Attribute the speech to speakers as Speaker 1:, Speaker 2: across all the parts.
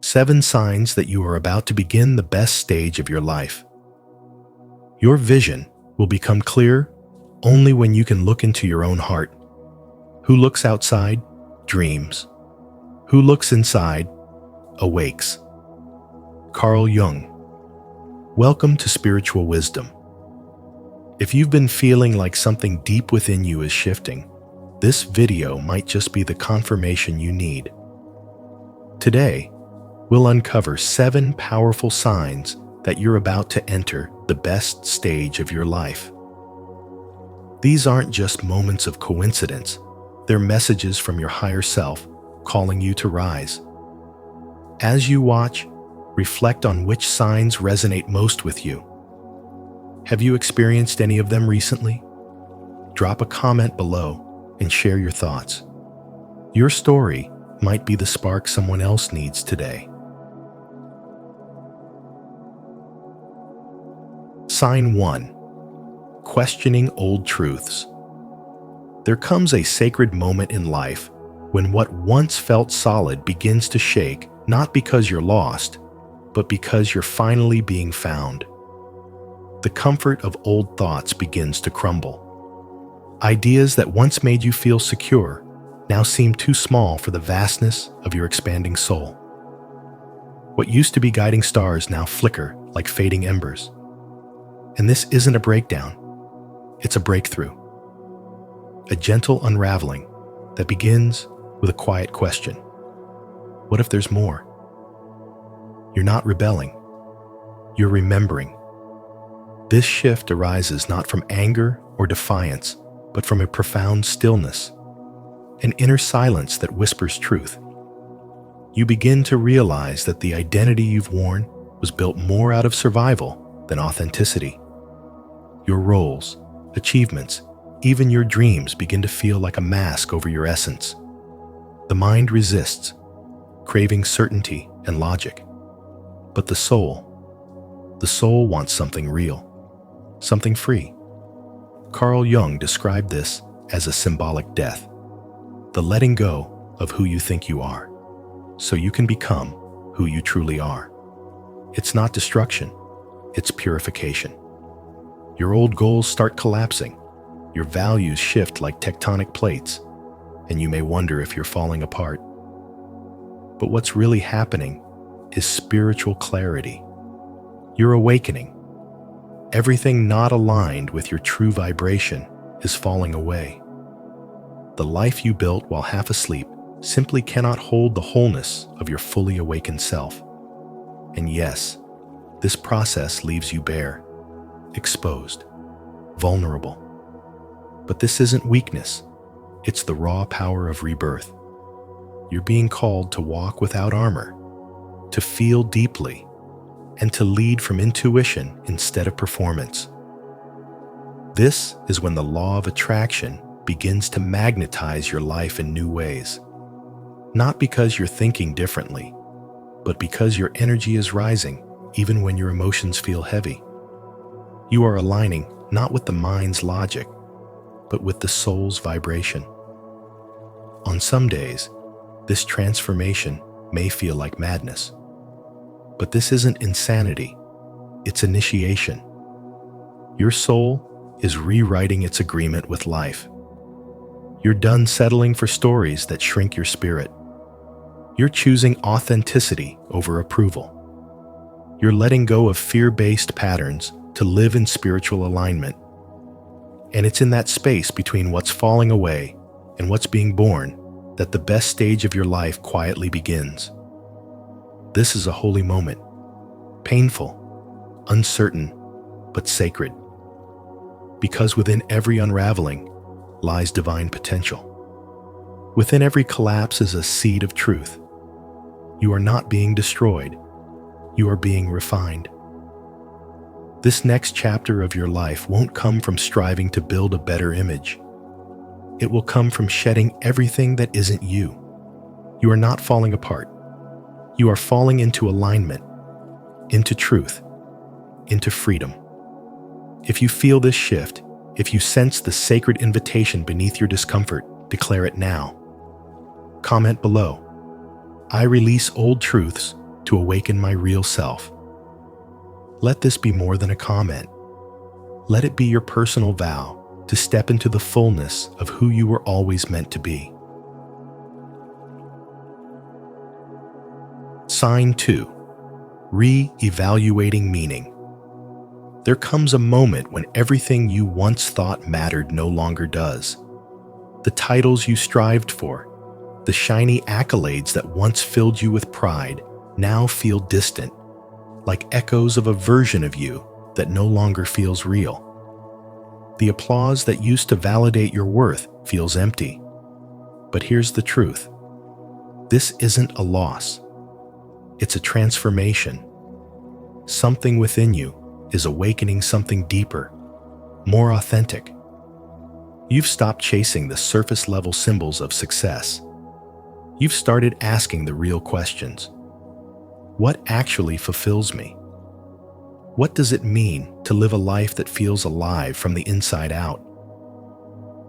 Speaker 1: 7 signs that you are about to begin the best stage of your life. Your vision will become clear only when you can look into your own heart. Who looks outside, dreams. Who looks inside, awakes. Carl Jung. Welcome to Spiritual Wisdom. If you've been feeling like something deep within you is shifting, this video might just be the confirmation you need. Today, we'll uncover 7 powerful signs that you're about to enter the best stage of your life. These aren't just moments of coincidence, they're messages from your higher self calling you to rise. As you watch, reflect on which signs resonate most with you. Have you experienced any of them recently? Drop a comment below and share your thoughts. Your story might be the spark someone else needs today. Sign 1. Questioning old truths. There comes a sacred moment in life when what once felt solid begins to shake, not because you're lost, but because you're finally being found. The comfort of old thoughts begins to crumble. Ideas that once made you feel secure now seem too small for the vastness of your expanding soul. What used to be guiding stars now flicker like fading embers. And this isn't a breakdown, it's a breakthrough. A gentle unraveling that begins with a quiet question. What if there's more? You're not rebelling, you're remembering. This shift arises not from anger or defiance, but from a profound stillness, an inner silence that whispers truth. You begin to realize that the identity you've worn was built more out of survival than authenticity. Your roles, achievements, even your dreams begin to feel like a mask over your essence. The mind resists, craving certainty and logic. But the soul wants something real, something free. Carl Jung described this as a symbolic death, the letting go of who you think you are, so you can become who you truly are. It's not destruction, it's purification. Your old goals start collapsing, your values shift like tectonic plates, and you may wonder if you're falling apart. But what's really happening is spiritual clarity. You're awakening. Everything not aligned with your true vibration is falling away. The life you built while half asleep simply cannot hold the wholeness of your fully awakened self. And yes, this process leaves you bare, exposed, vulnerable. But this isn't weakness, it's the raw power of rebirth. You're being called to walk without armor, to feel deeply, and to lead from intuition instead of performance. This is when the law of attraction begins to magnetize your life in new ways. Not because you're thinking differently, but because your energy is rising even when your emotions feel heavy. You are aligning not with the mind's logic, but with the soul's vibration. On some days, this transformation may feel like madness. But this isn't insanity, it's initiation. Your soul is rewriting its agreement with life. You're done settling for stories that shrink your spirit. You're choosing authenticity over approval. You're letting go of fear-based patterns to live in spiritual alignment. And it's in that space between what's falling away and what's being born that the best stage of your life quietly begins. This is a holy moment, painful, uncertain, but sacred. Because within every unraveling lies divine potential. Within every collapse is a seed of truth. You are not being destroyed, you are being refined. This next chapter of your life won't come from striving to build a better image. It will come from shedding everything that isn't you. You are not falling apart. You are falling into alignment, into truth, into freedom. If you feel this shift, if you sense the sacred invitation beneath your discomfort, declare it now. Comment below. I release old truths to awaken my real self. Let this be more than a comment. Let it be your personal vow to step into the fullness of who you were always meant to be. Sign 2. Reevaluating meaning. There comes a moment when everything you once thought mattered no longer does. The titles you strived for, the shiny accolades that once filled you with pride, now feel distant, like echoes of a version of you that no longer feels real. The applause that used to validate your worth feels empty. But here's the truth. This isn't a loss. It's a transformation. Something within you is awakening something deeper, more authentic. You've stopped chasing the surface-level symbols of success. You've started asking the real questions. What actually fulfills me? What does it mean to live a life that feels alive from the inside out?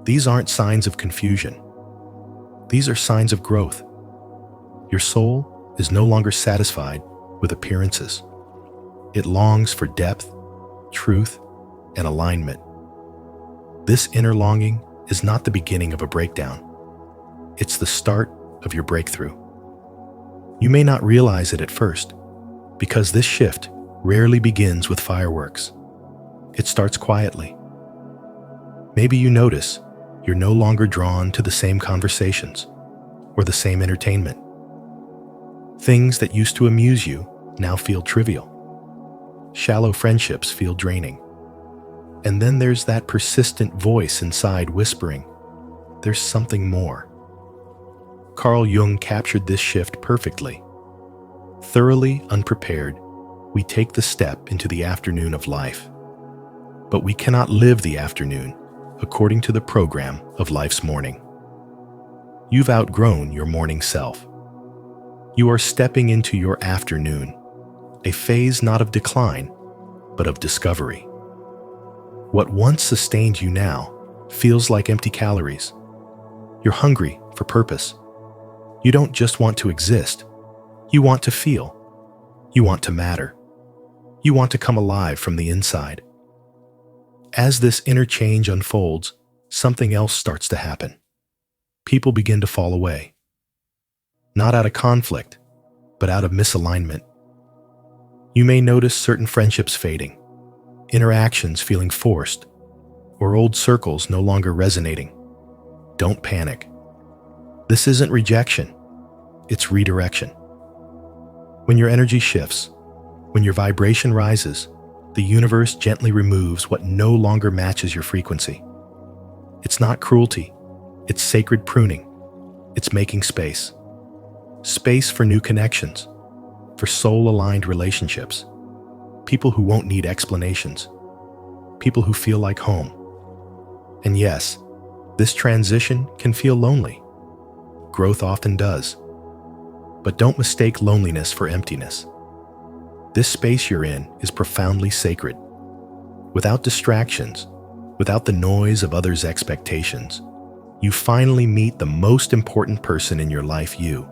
Speaker 1: These aren't signs of confusion. These are signs of growth. Your soul is no longer satisfied with appearances. It longs for depth, truth, and alignment. This inner longing is not the beginning of a breakdown. It's the start of your breakthrough. You may not realize it at first, because this shift rarely begins with fireworks. It starts quietly. Maybe you notice you're no longer drawn to the same conversations or the same entertainment. Things that used to amuse you now feel trivial. Shallow friendships feel draining. And then there's that persistent voice inside whispering, there's something more. Carl Jung captured this shift perfectly. Thoroughly unprepared, we take the step into the afternoon of life. But we cannot live the afternoon according to the program of life's morning. You've outgrown your morning self. You are stepping into your afternoon, a phase not of decline, but of discovery. What once sustained you now feels like empty calories. You're hungry for purpose. You don't just want to exist. You want to feel. You want to matter. You want to come alive from the inside. As this inner change unfolds, something else starts to happen. People begin to fall away. Not out of conflict, but out of misalignment. You may notice certain friendships fading, interactions feeling forced, or old circles no longer resonating. Don't panic. This isn't rejection, it's redirection. When your energy shifts, when your vibration rises, the universe gently removes what no longer matches your frequency. It's not cruelty, it's sacred pruning. It's making space. Space for new connections, for soul-aligned relationships, people who won't need explanations, people who feel like home. And yes, this transition can feel lonely. Growth often does. But don't mistake loneliness for emptiness. This space you're in is profoundly sacred. Without distractions, without the noise of others' expectations, you finally meet the most important person in your life, you.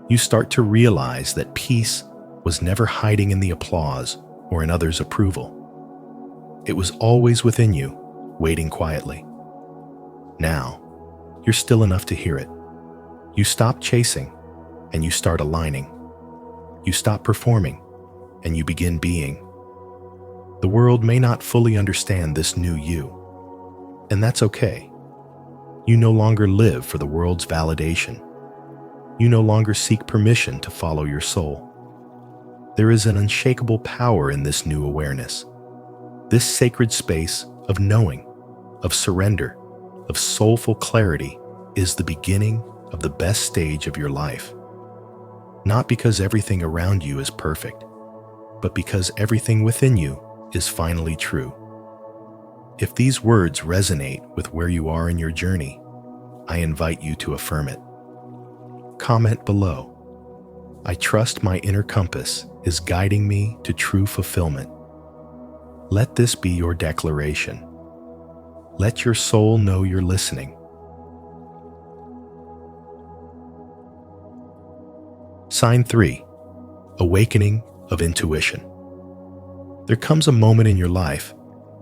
Speaker 1: You start to realize that peace was never hiding in the applause or in others' approval. It was always within you, waiting quietly. Now, you're still enough to hear it. You stop chasing, and you start aligning. You stop performing, and you begin being. The world may not fully understand this new you, and that's okay. You no longer live for the world's validation. You no longer seek permission to follow your soul. There is an unshakable power in this new awareness. This sacred space of knowing, of surrender, of soulful clarity is the beginning of the best stage of your life. Not because everything around you is perfect, but because everything within you is finally true. If these words resonate with where you are in your journey, I invite you to affirm it. Comment below. I trust my inner compass is guiding me to true fulfillment. Let this be your declaration. Let your soul know you're listening. Sign 3. awakening of intuition. There comes a moment in your life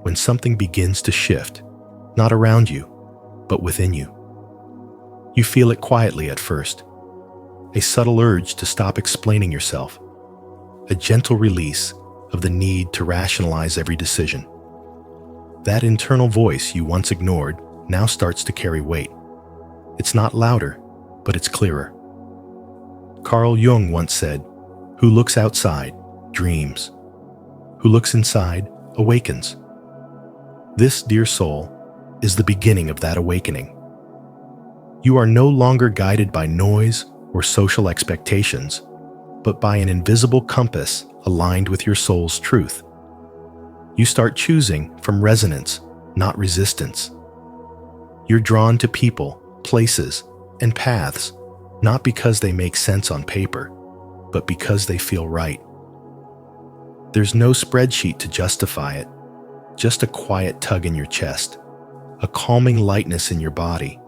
Speaker 1: when something begins to shift, not around you, but within you. You feel it quietly at first, a subtle urge to stop explaining yourself, a gentle release of the need to rationalize every decision. That internal voice you once ignored now starts to carry weight. It's not louder, but it's clearer. Carl Jung once said, "Who looks outside dreams. Who looks inside awakens." This, dear soul, is the beginning of that awakening. You are no longer guided by noise or social expectations, but by an invisible compass aligned with your soul's truth. You start choosing from resonance, not resistance. You're drawn to people, places, and paths, not because they make sense on paper, but because they feel right. There's no spreadsheet to justify it, just a quiet tug in your chest, a calming lightness in your body,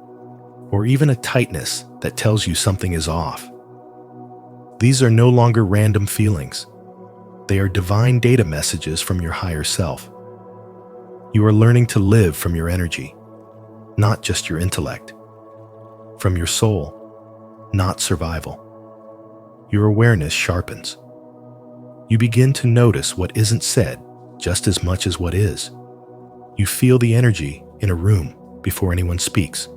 Speaker 1: or even a tightness that tells you something is off. These are no longer random feelings. They are divine data messages from your higher self. You are learning to live from your energy, not just your intellect. From your soul, not survival. Your awareness sharpens. You begin to notice what isn't said just as much as what is. You feel the energy in a room before anyone speaks.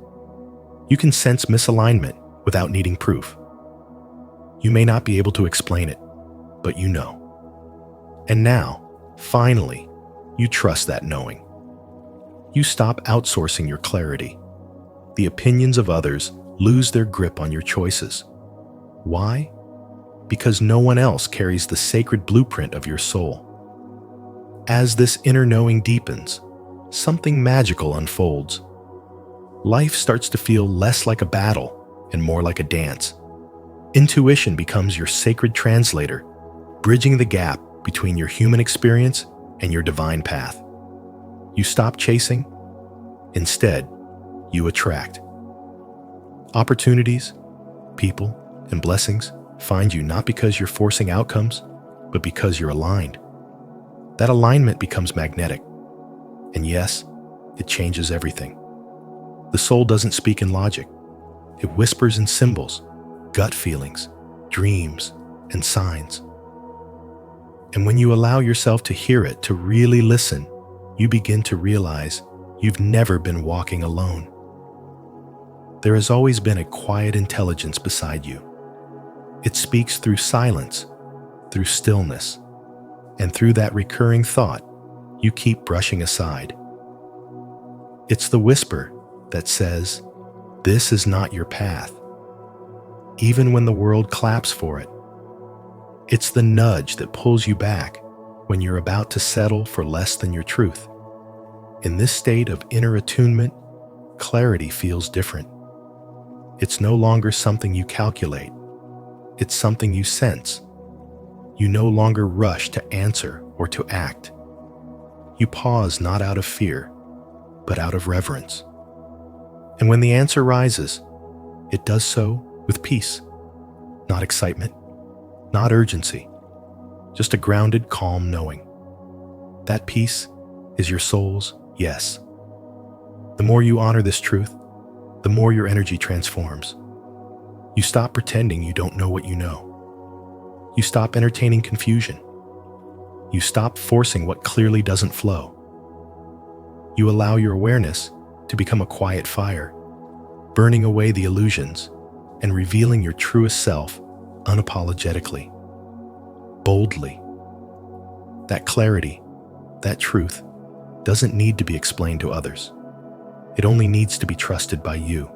Speaker 1: You can sense misalignment without needing proof. You may not be able to explain it, but you know. And now, finally, you trust that knowing. You stop outsourcing your clarity. The opinions of others lose their grip on your choices. Why? Because no one else carries the sacred blueprint of your soul. As this inner knowing deepens, something magical unfolds. Life starts to feel less like a battle and more like a dance. Intuition becomes your sacred translator, bridging the gap between your human experience and your divine path. You stop chasing. Instead, you attract. Opportunities, people, and blessings find you not because you're forcing outcomes, but because you're aligned. That alignment becomes magnetic. And yes, it changes everything. The soul doesn't speak in logic. It whispers in symbols, gut feelings, dreams, and signs. And when you allow yourself to hear it, to really listen, you begin to realize you've never been walking alone. There has always been a quiet intelligence beside you. It speaks through silence, through stillness, and through that recurring thought you keep brushing aside. It's the whisper that says, "This is not your path," even when the world claps for it. It's the nudge that pulls you back when you're about to settle for less than your truth. In this state of inner attunement, clarity feels different. It's no longer something you calculate. It's something you sense. You no longer rush to answer or to act. You pause not out of fear, but out of reverence. And when the answer rises, it does so with peace, not excitement, not urgency, just a grounded, calm knowing. That peace is your soul's yes. The more you honor this truth, the more your energy transforms. You stop pretending you don't know what you know. You stop entertaining confusion. You stop forcing what clearly doesn't flow. You allow your awareness to become a quiet fire, burning away the illusions and revealing your truest self unapologetically, boldly. That clarity, that truth, doesn't need to be explained to others. It only needs to be trusted by you.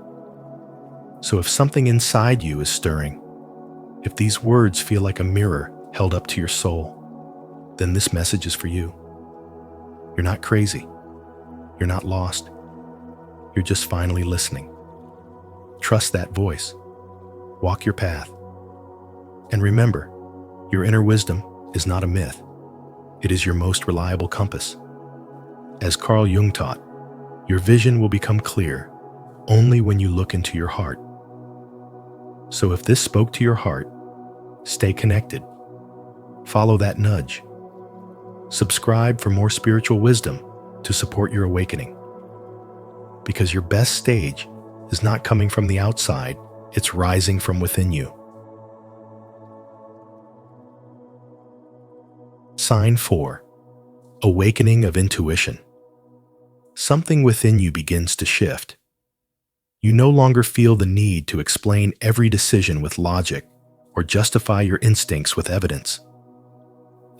Speaker 1: So if something inside you is stirring, if these words feel like a mirror held up to your soul, then this message is for you. You're not crazy. You're not lost. You're just finally listening. Trust that voice. Walk your path. And remember, your inner wisdom is not a myth. It is your most reliable compass. As Carl Jung taught, your vision will become clear only when you look into your heart. So if this spoke to your heart, stay connected, Follow that nudge. Subscribe for more spiritual wisdom to support your awakening. Because your best stage is not coming from the outside, it's rising from within you. Sign 4. Awakening of intuition. Something within you begins to shift. You no longer feel the need to explain every decision with logic or justify your instincts with evidence.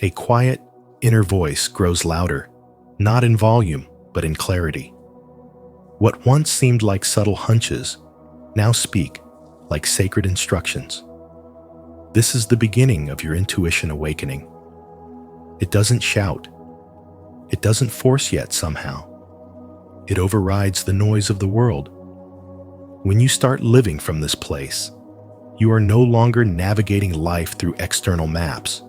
Speaker 1: A quiet, inner voice grows louder, not in volume, but in clarity. What once seemed like subtle hunches now speak like sacred instructions. This is the beginning of your intuition awakening. It doesn't shout. It doesn't force yet somehow. It overrides the noise of the world. When you start living from this place, you are no longer navigating life through external maps.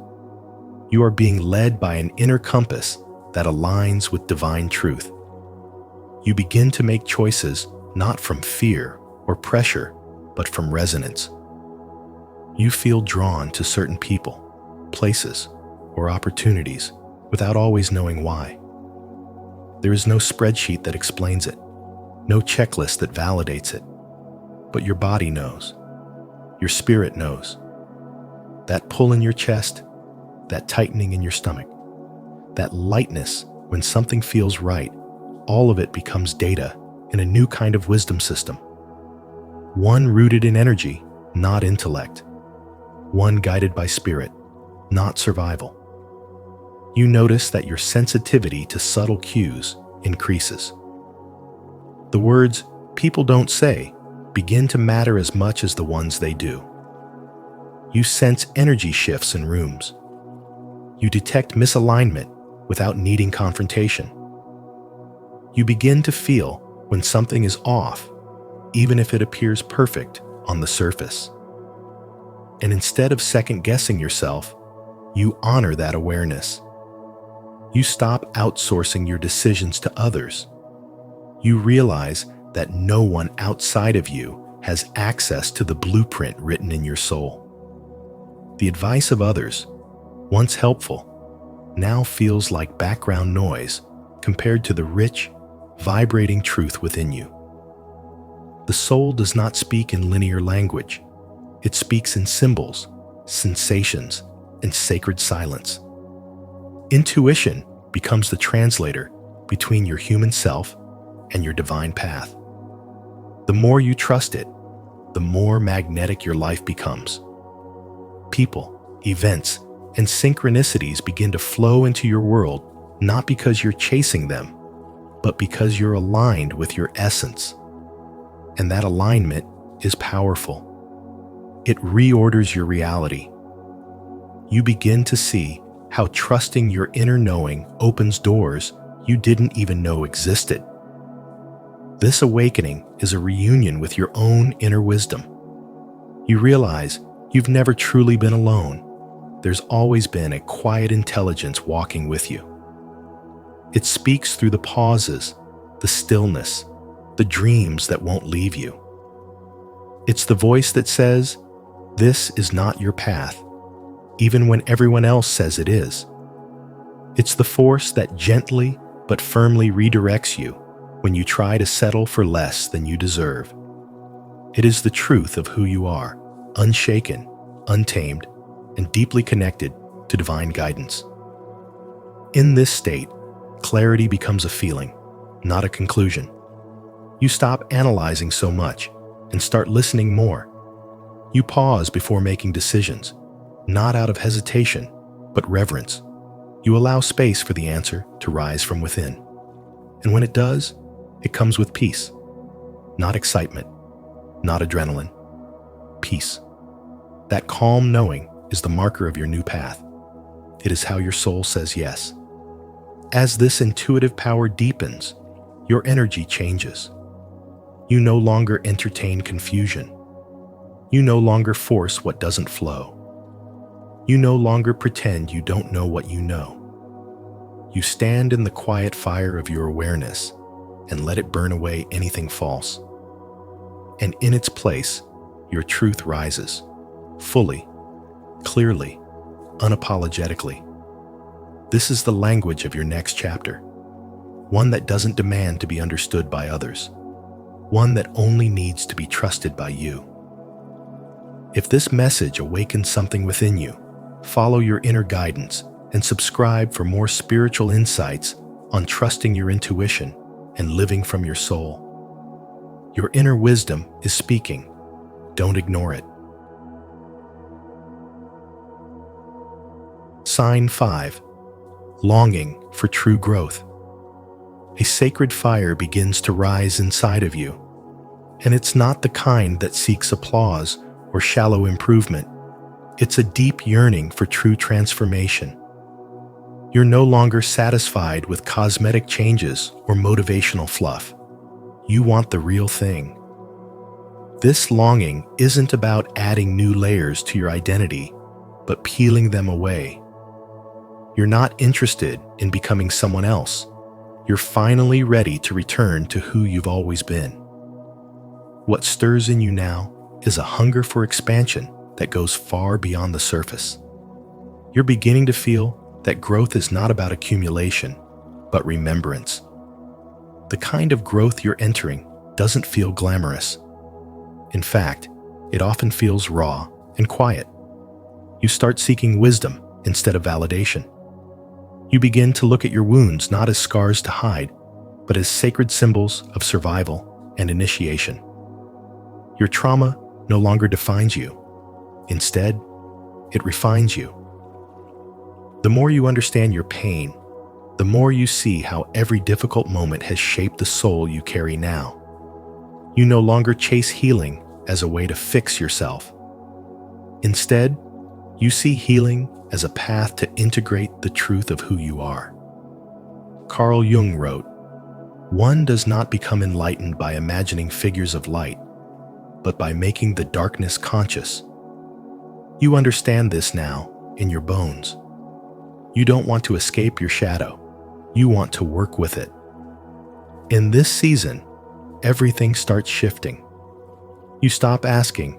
Speaker 1: You are being led by an inner compass that aligns with divine truth. You begin to make choices not from fear or pressure, but from resonance. You feel drawn to certain people, places, or opportunities without always knowing why. There is no spreadsheet that explains it, no checklist that validates it, but your body knows. Your spirit knows. That pull in your chest, that tightening in your stomach, that lightness when something feels right, all of it becomes data in a new kind of wisdom system. One rooted in energy, not intellect. One guided by spirit, not survival. You notice that your sensitivity to subtle cues increases. The words people don't say begin to matter as much as the ones they do. You sense energy shifts in rooms. You detect misalignment without needing confrontation. You begin to feel when something is off, even if it appears perfect on the surface. And instead of second-guessing yourself, you honor that awareness. You stop outsourcing your decisions to others. You realize that no one outside of you has access to the blueprint written in your soul. The advice of others, once helpful, now feels like background noise compared to the rich, vibrating truth within you. The soul does not speak in linear language. It speaks in symbols, sensations, and sacred silence. Intuition becomes the translator between your human self and your divine path. The more you trust it, the more magnetic your life becomes. People, events, and synchronicities begin to flow into your world not because you're chasing them, but because you're aligned with your essence. And that alignment is powerful. It reorders your reality. You begin to see how trusting your inner knowing opens doors you didn't even know existed. This awakening is a reunion with your own inner wisdom. You realize you've never truly been alone. There's always been a quiet intelligence walking with you. It speaks through the pauses, the stillness, the dreams that won't leave you. It's the voice that says, "This is not your path," even when everyone else says it is. It's the force that gently but firmly redirects you when you try to settle for less than you deserve. It is the truth of who you are, unshaken, untamed, and deeply connected to divine guidance. In this state, clarity becomes a feeling, not a conclusion. You stop analyzing so much and start listening more. You pause before making decisions, not out of hesitation, but reverence. You allow space for the answer to rise from within. And when it does, it comes with peace. Not excitement, not adrenaline. Peace. That calm knowing is the marker of your new path. It is how your soul says yes. As this intuitive power deepens, your energy changes. You no longer entertain confusion. You no longer force what doesn't flow. You no longer pretend you don't know what you know. You stand in the quiet fire of your awareness and let it burn away anything false. And in its place, your truth rises, fully, clearly, unapologetically. This is the language of your next chapter, one that doesn't demand to be understood by others, one that only needs to be trusted by you. If this message awakens something within you, follow your inner guidance and subscribe for more spiritual insights on trusting your intuition and living from your soul. Your inner wisdom is speaking. Don't ignore it. Sign 5. Longing for true growth. A sacred fire begins to rise inside of you, and it's not the kind that seeks applause or shallow improvement. It's a deep yearning for true transformation. You're no longer satisfied with cosmetic changes or motivational fluff. You want the real thing. This longing isn't about adding new layers to your identity, but peeling them away. You're not interested in becoming someone else. You're finally ready to return to who you've always been. What stirs in you now is a hunger for expansion that goes far beyond the surface. You're beginning to feel that growth is not about accumulation, but remembrance. The kind of growth you're entering doesn't feel glamorous. In fact, it often feels raw and quiet. You start seeking wisdom instead of validation. You begin to look at your wounds not as scars to hide, but as sacred symbols of survival and initiation. Your trauma no longer defines you. Instead, it refines you. The more you understand your pain, the more you see how every difficult moment has shaped the soul you carry now. You no longer chase healing as a way to fix yourself. Instead, you see healing as a path to integrate the truth of who you are. Carl Jung wrote, "One does not become enlightened by imagining figures of light, but by making the darkness conscious." You understand this now in your bones. You don't want to escape your shadow. You want to work with it. In this season, everything starts shifting. You stop asking,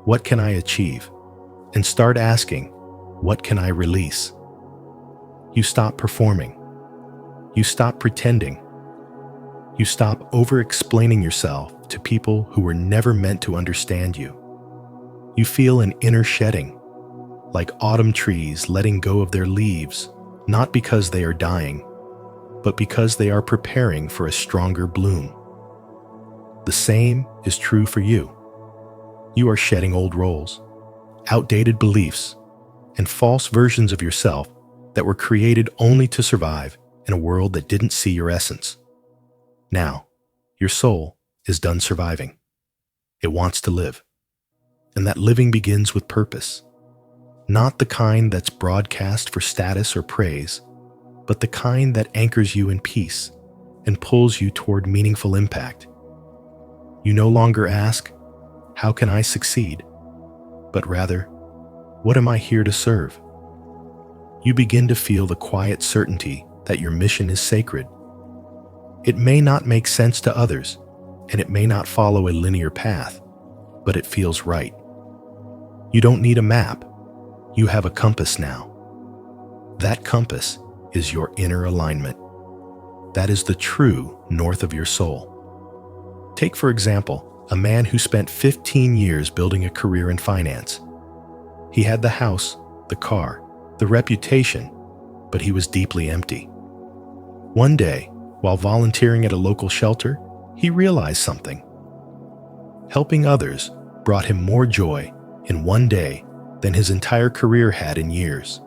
Speaker 1: "What can I achieve?" and start asking, "What can I release?" You stop performing. You stop pretending. You stop over-explaining yourself to people who were never meant to understand you. You feel an inner shedding, like autumn trees letting go of their leaves, not because they are dying, but because they are preparing for a stronger bloom. The same is true for you. You are shedding old roles, outdated beliefs, and false versions of yourself that were created only to survive in a world that didn't see your essence. Now, your soul is done surviving. It wants to live. And that living begins with purpose. Not the kind that's broadcast for status or praise, but the kind that anchors you in peace and pulls you toward meaningful impact. You no longer ask, "How can I succeed?" but rather, "What am I here to serve?" You begin to feel the quiet certainty that your mission is sacred. It may not make sense to others, and it may not follow a linear path, but it feels right. You don't need a map. You have a compass now. That compass is your inner alignment. That is the true north of your soul. Take, for example, a man who spent 15 years building a career in finance. He had the house, the car, the reputation, but he was deeply empty. One day, while volunteering at a local shelter, he realized something. Helping others brought him more joy in one day than his entire career had in years.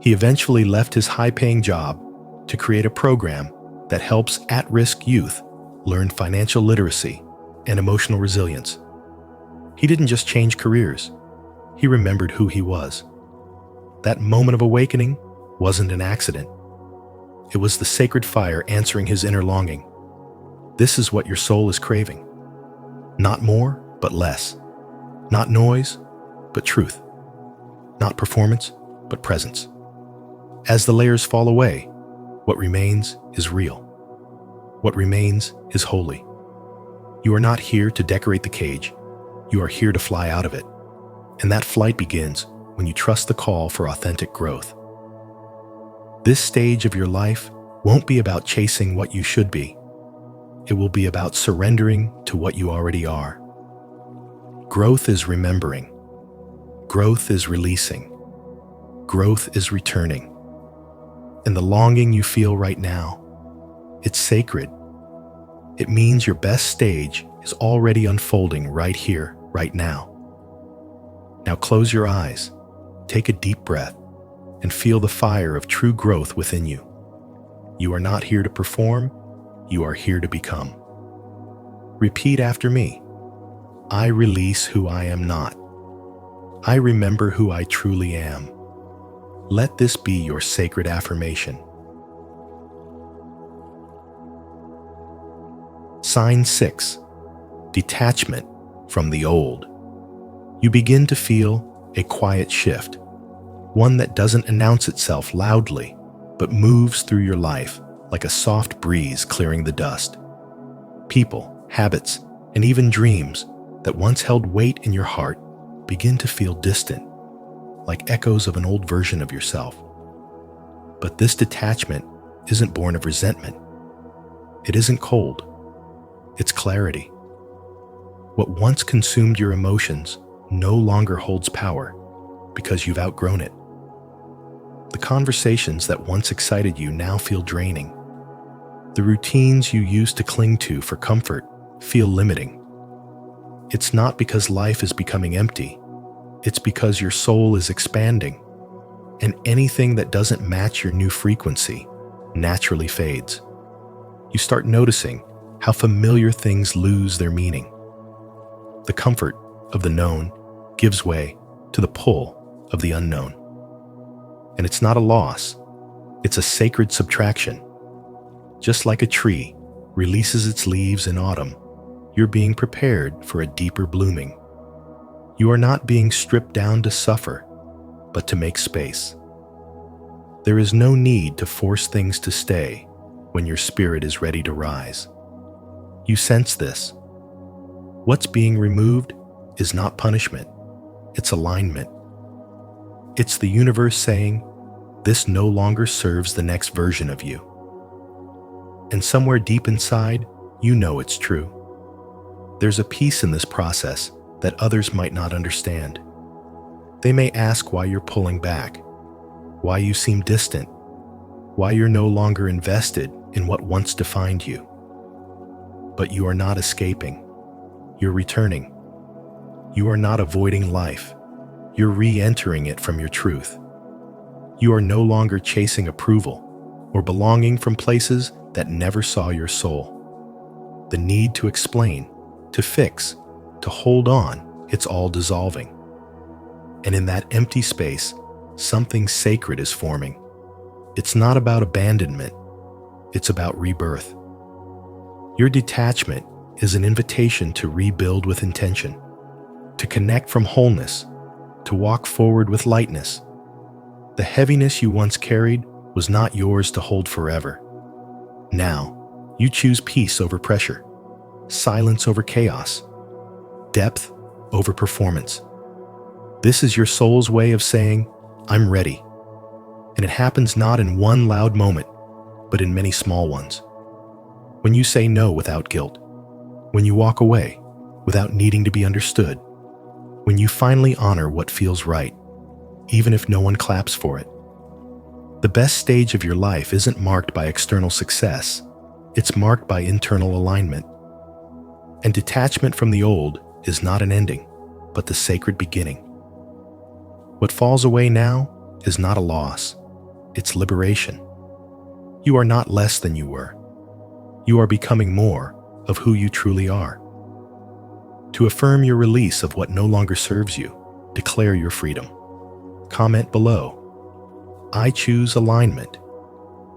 Speaker 1: He eventually left his high-paying job to create a program that helps at-risk youth learn financial literacy and emotional resilience. He didn't just change careers. He remembered who he was. That moment of awakening wasn't an accident. It was the sacred fire answering his inner longing. This is what your soul is craving. Not more, but less. Not noise, but truth. Not performance, but presence. As the layers fall away, what remains is real. What remains is holy. You are not here to decorate the cage. You are here to fly out of it. And that flight begins when you trust the call for authentic growth. This stage of your life won't be about chasing what you should be. It will be about surrendering to what you already are. Growth is remembering. Growth is releasing. Growth is returning. And the longing you feel right now, it's sacred. It means your best stage is already unfolding right here, right now. Now close your eyes, take a deep breath, and feel the fire of true growth within you. You are not here to perform, you are here to become. Repeat after me. I release who I am not. I remember who I truly am. Let this be your sacred affirmation. Sign 6. Detachment from the old. You begin to feel a quiet shift, one that doesn't announce itself loudly, but moves through your life like a soft breeze clearing the dust. People, habits, and even dreams that once held weight in your heart begin to feel distant, like echoes of an old version of yourself. But this detachment isn't born of resentment. It isn't cold. It's clarity. What once consumed your emotions no longer holds power because you've outgrown it. The conversations that once excited you now feel draining. The routines you used to cling to for comfort feel limiting. It's not because life is becoming empty. It's because your soul is expanding, and anything that doesn't match your new frequency naturally fades. You start noticing how familiar things lose their meaning. The comfort of the known gives way to the pull of the unknown. And it's not a loss, it's a sacred subtraction. Just like a tree releases its leaves in autumn, you're being prepared for a deeper blooming. You are not being stripped down to suffer, but to make space. There is no need to force things to stay when your spirit is ready to rise. You sense this. What's being removed is not punishment, it's alignment. It's the universe saying, this no longer serves the next version of you. And somewhere deep inside, you know it's true. There's a peace in this process that others might not understand. They may ask why you're pulling back, why you seem distant, why you're no longer invested in what once defined you. But you are not escaping. You're returning. You are not avoiding life. You're re-entering it from your truth. You are no longer chasing approval or belonging from places that never saw your soul. The need to explain, to fix, to hold on, it's all dissolving. And in that empty space, something sacred is forming. It's not about abandonment, it's about rebirth. Your detachment is an invitation to rebuild with intention, to connect from wholeness, to walk forward with lightness. The heaviness you once carried was not yours to hold forever. Now, you choose peace over pressure, silence over chaos, depth over performance. This is your soul's way of saying, I'm ready. And it happens not in one loud moment, but in many small ones. When you say no without guilt, when you walk away without needing to be understood, when you finally honor what feels right, even if no one claps for it. The best stage of your life isn't marked by external success, it's marked by internal alignment. And detachment from the old is not an ending, but the sacred beginning. What falls away now is not a loss, it's liberation. You are not less than you were. You are becoming more of who you truly are. To affirm your release of what no longer serves you, declare your freedom. Comment below. I choose alignment.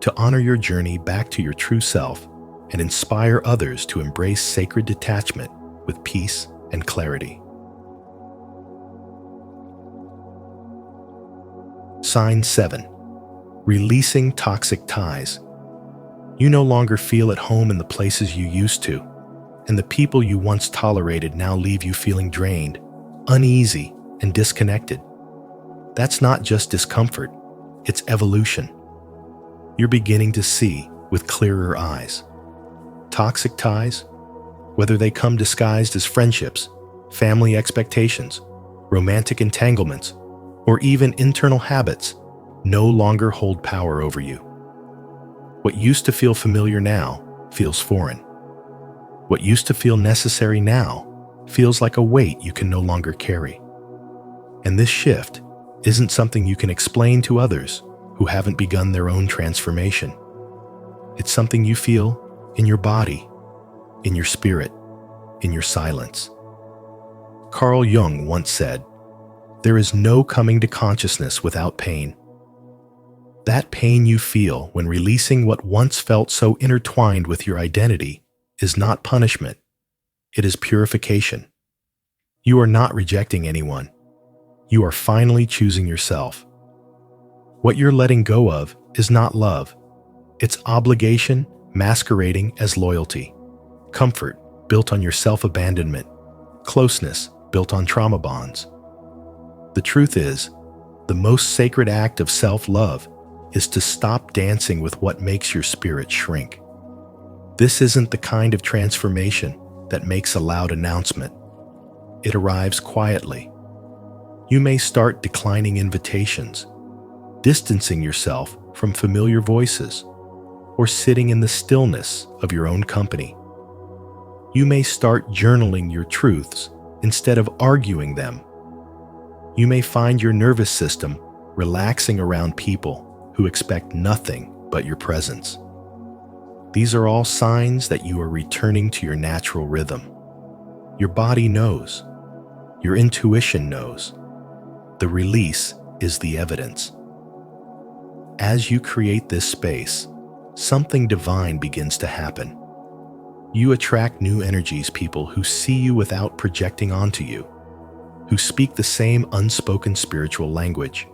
Speaker 1: To honor your journey back to your true self and inspire others to embrace sacred detachment with peace and clarity. Sign 7. Releasing toxic ties. You no longer feel at home in the places you used to, and the people you once tolerated now leave you feeling drained, uneasy, and disconnected. That's not just discomfort, it's evolution. You're beginning to see with clearer eyes. Toxic ties, whether they come disguised as friendships, family expectations, romantic entanglements, or even internal habits, no longer hold power over you. What used to feel familiar now feels foreign. What used to feel necessary now feels like a weight you can no longer carry. And this shift isn't something you can explain to others who haven't begun their own transformation. It's something you feel in your body, in your spirit, in your silence. Carl Jung once said, "There is no coming to consciousness without pain." That pain you feel when releasing what once felt so intertwined with your identity is not punishment. It is purification. You are not rejecting anyone. You are finally choosing yourself. What you're letting go of is not love. It's obligation masquerading as loyalty, comfort built on your self-abandonment, closeness built on trauma bonds. The truth is, the most sacred act of self-love is to stop dancing with what makes your spirit shrink. This isn't the kind of transformation that makes a loud announcement. It arrives quietly. You may start declining invitations, distancing yourself from familiar voices, or sitting in the stillness of your own company. You may start journaling your truths instead of arguing them. You may find your nervous system relaxing around people who expect nothing but your presence. These are all signs that you are returning to your natural rhythm. Your body knows. Your intuition knows. The release is the evidence. As you create this space, something divine begins to happen. You attract new energies, people who see you without projecting onto you, who speak the same unspoken spiritual language,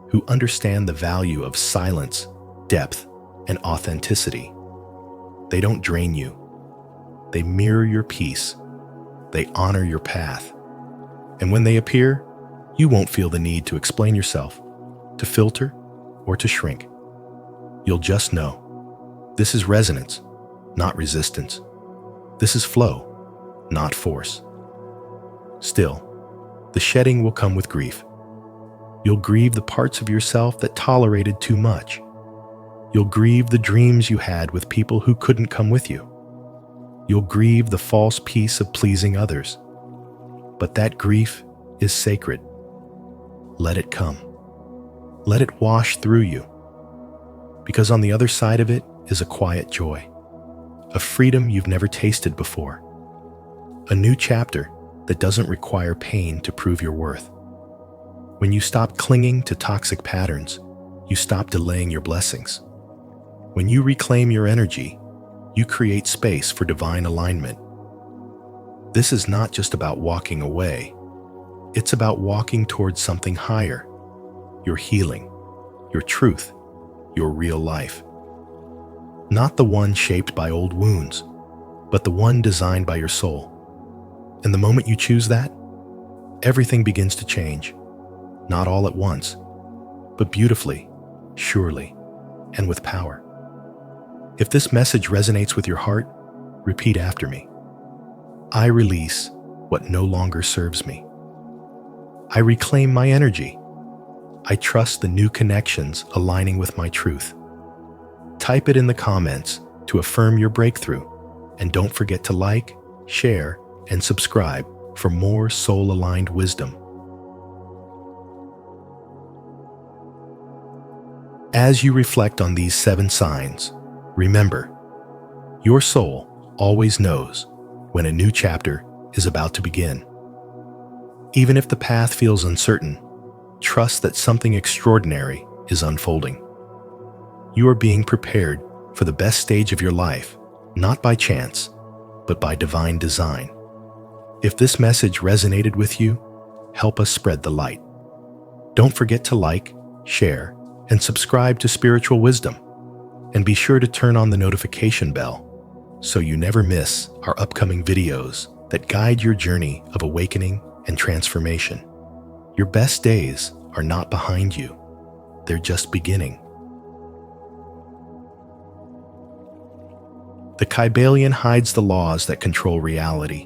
Speaker 1: who understand the value of silence, depth, and authenticity. They don't drain you. They mirror your peace. They honor your path. And when they appear, you won't feel the need to explain yourself, to filter, or to shrink. You'll just know. This is resonance, not resistance. This is flow, not force. Still, the shedding will come with grief. You'll grieve the parts of yourself that tolerated too much. You'll grieve the dreams you had with people who couldn't come with you. You'll grieve the false peace of pleasing others. But that grief is sacred. Let it come. Let it wash through you. Because on the other side of it is a quiet joy, a freedom you've never tasted before, a new chapter that doesn't require pain to prove your worth. When you stop clinging to toxic patterns, you stop delaying your blessings. When you reclaim your energy, you create space for divine alignment. This is not just about walking away. It's about walking towards something higher, your healing, your truth, your real life. Not the one shaped by old wounds, but the one designed by your soul. And the moment you choose that, everything begins to change. Not all at once, but beautifully, surely, and with power. If this message resonates with your heart, repeat after me. I release what no longer serves me. I reclaim my energy. I trust the new connections aligning with my truth. Type it in the comments to affirm your breakthrough, and don't forget to like, share, and subscribe for more soul-aligned wisdom. As you reflect on these 7 signs, remember, your soul always knows when a new chapter is about to begin. Even if the path feels uncertain, trust that something extraordinary is unfolding. You are being prepared for the best stage of your life, not by chance, but by divine design. If this message resonated with you, help us spread the light. Don't forget to like, share, and subscribe to Spiritual Wisdom. And be sure to turn on the notification bell so you never miss our upcoming videos that guide your journey of awakening and transformation. Your best days are are not behind you. They're just beginning. The Kybalion hides the laws that control reality.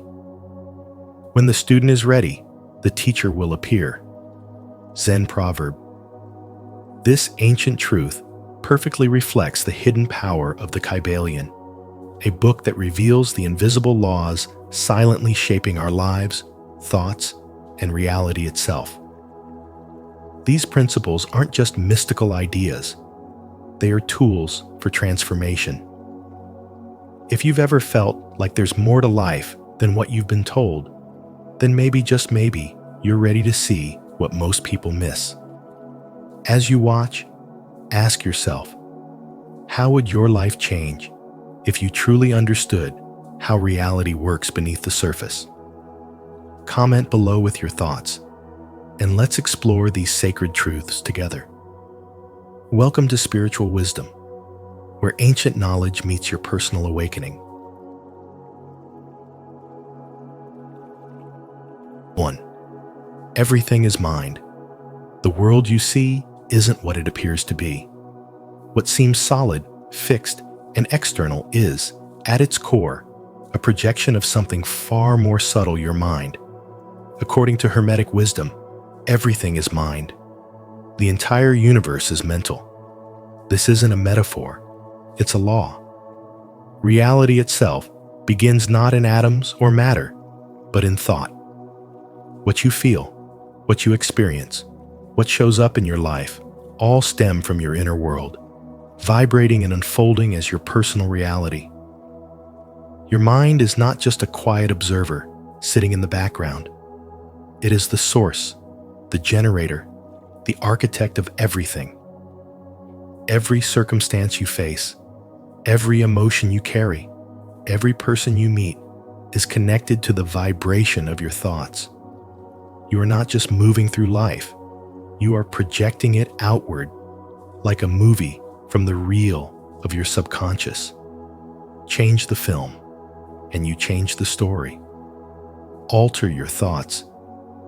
Speaker 1: When the student is ready, the teacher will appear. Zen proverb. This ancient truth perfectly reflects the hidden power of the Kybalion, a book that reveals the invisible laws silently shaping our lives, thoughts, and reality itself. These principles aren't just mystical ideas. They are tools for transformation. If you've ever felt like there's more to life than what you've been told, then maybe, just maybe, you're ready to see what most people miss. As you watch, ask yourself, how would your life change if you truly understood how reality works beneath the surface? Comment below with your thoughts, and let's explore these sacred truths together. Welcome to Spiritual Wisdom, where ancient knowledge meets your personal awakening. 1. Everything is mind. The world you see isn't what it appears to be. What seems solid, fixed, and external is, at its core, a projection of something far more subtle, your mind. According to Hermetic wisdom, everything is mind. The entire universe is mental. This isn't a metaphor, it's a law. Reality itself begins not in atoms or matter, but in thought. What you feel, what you experience, what shows up in your life, all stem from your inner world, vibrating and unfolding as your personal reality. Your mind is not just a quiet observer sitting in the background. It is the source, the generator, the architect of everything. Every circumstance you face, every emotion you carry, every person you meet is connected to the vibration of your thoughts. You are not just moving through life, you are projecting it outward like a movie from the reel of your subconscious. Change the film, and you change the story. Alter your thoughts,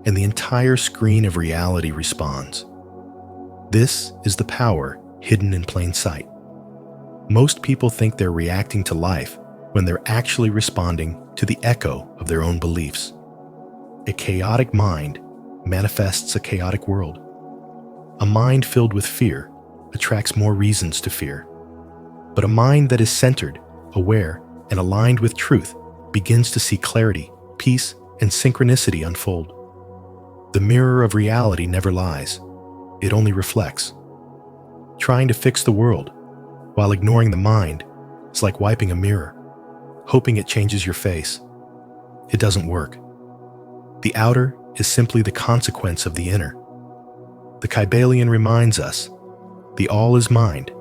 Speaker 1: and the entire screen of reality responds. This is the power hidden in plain sight. Most people think they're reacting to life when they're actually responding to the echo of their own beliefs. A chaotic mind manifests a chaotic world. A mind filled with fear attracts more reasons to fear. But a mind that is centered, aware, and aligned with truth begins to see clarity, peace, and synchronicity unfold. The mirror of reality never lies. It only reflects. Trying to fix the world while ignoring the mind is like wiping a mirror, hoping it changes your face. It doesn't work. The outer is simply the consequence of the inner. The Kybalion reminds us, the all is mind,